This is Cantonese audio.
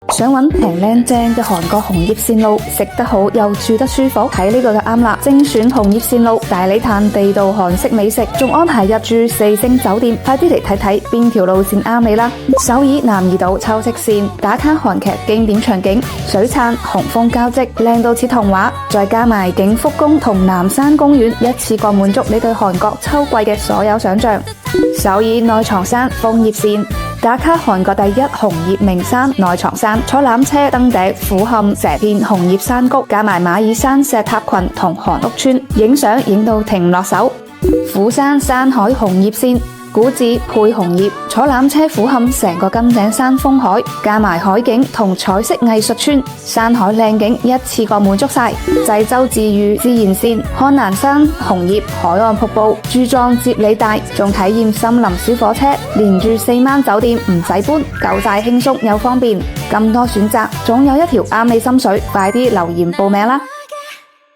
想揾平靚正嘅韓國紅葉線路，食得好又住得舒服，睇呢個就啱啦！精選紅葉線路，大理嘆地道韓式美食，仲安排入住4星酒店，快啲嚟睇睇邊條路線啱你啦！首爾南怡島秋色線，打卡韓劇經典場景，水燦紅楓交織，靚到似童話，再加埋景福宮同南山公園，一次過滿足你對韓國秋季嘅所有想象。首爾內藏山楓葉線，打卡韓國第一紅葉名山內藏山，坐纜車登頂俯瞰成片紅葉山谷，加埋馬爾山石塔群同韓屋村，影相影到停唔落手。釜山山海紅葉線，古寺配紅葉，坐纜車俯瞰成個金井山風海，加埋海景同彩色藝術村，山海靚景一次過滿足晒。濟州治愈自然線，漢南山紅葉，海岸瀑布，駐莊接里帶，仲體驗森林小火車，連住4晚酒店唔使搬，夠晒輕鬆又方便。咁多選擇，總有一條啱你心水，快啲留言報名啦！